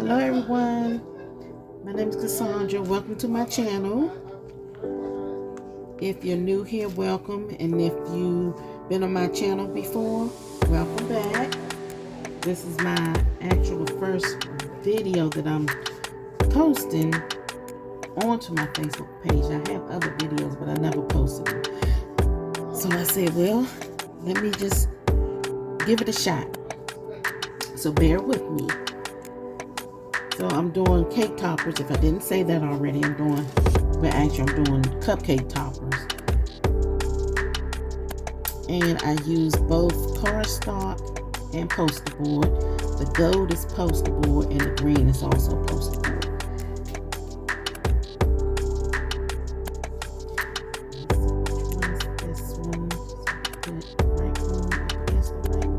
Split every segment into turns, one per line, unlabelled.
Hello everyone, my name is Cassandra. Welcome to my channel. If you're new here, welcome, and if you've been on my channel before, welcome back. This is my actual first video that I'm posting onto my Facebook page. I have other videos, but I never posted them. So I said, well, let me just give it a shot. So bear with me. So I'm doing cake toppers. If I didn't say that already, I'm doing cupcake toppers. And I use both cardstock and poster board. The gold is poster board and the green is also poster board. This one, right one, I guess the right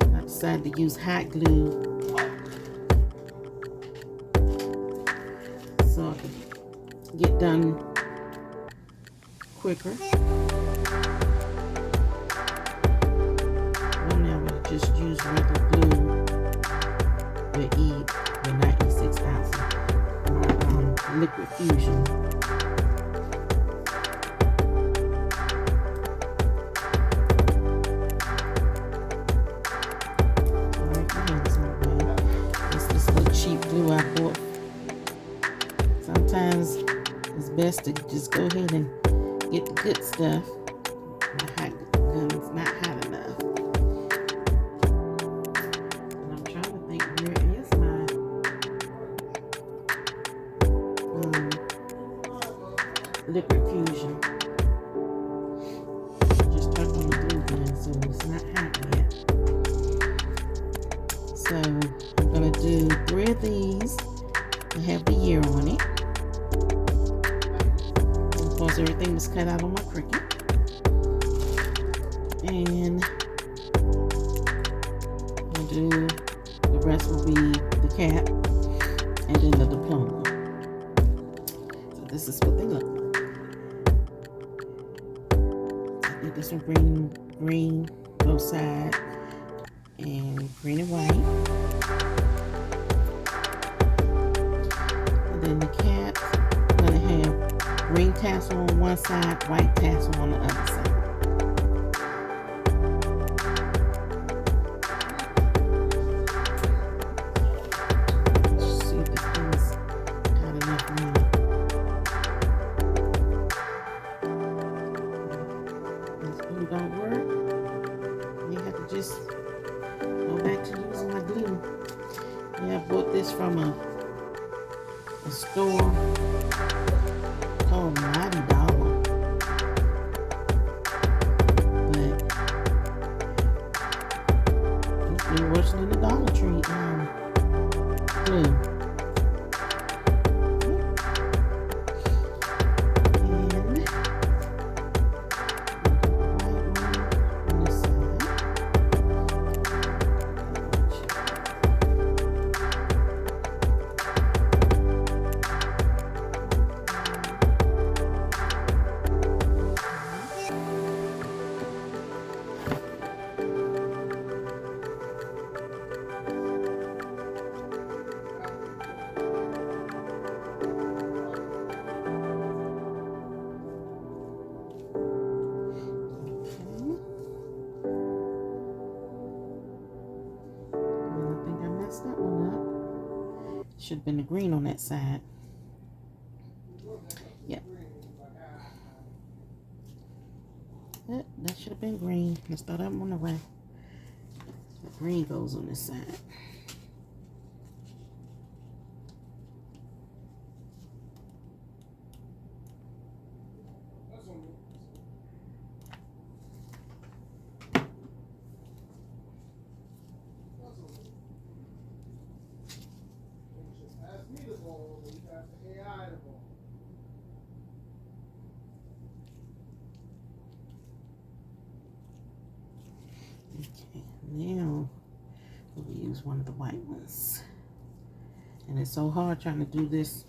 one. I decided to use hot glue so I can get done quicker. Well, now we'll just use regular glue with not E6000 or liquid fusion. It's this little cheap glue I bought. Sometimes it's best to just go ahead and get the good stuff. My hot gun is not hot enough. And I'm trying to think, where is my liquid fusion? I just turned on the glue gun, so it's not hot yet. So I'm gonna do 3 of these and have the year on it. Of course, everything was cut out on my Cricut. And I'll do, the rest will be the cap and then the Diploma. So this is what they look like. I did this one green, both sides, and green and white. And then the cap, I'm gonna have green tassel on one side, white tassel on the other side. Let's see if this thing's got enough room. This glue don't work, you have to just go back to using my glue. Yeah, I bought this from a store called Mighty Dollar, but it's been worse than the Dollar Tree glue. That one up. Should have been the green on that side. Yep. Yep, that should have been green. Let's throw that one away. The green goes on this side. Okay, now we'll use one of the white ones. And it's so hard trying to do this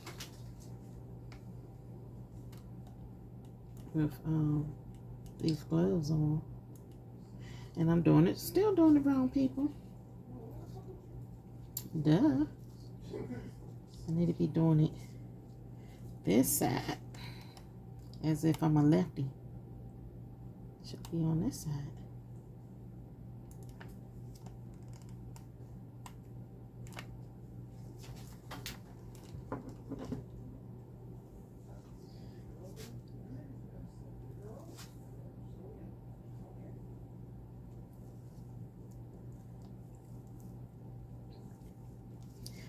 with these gloves on. And I'm doing it, still doing it wrong, people. Duh. I need to be doing it this side as if I'm a lefty. Should be on this side.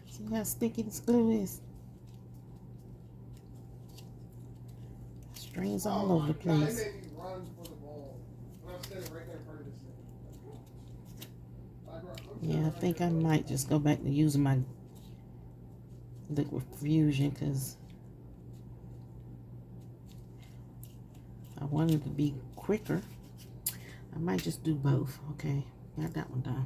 See how sticky this glue is? Strings all over the place. Yeah, I think I might just go back to using my liquid fusion because I wanted to be quicker. I might just do both. Okay, got that one done.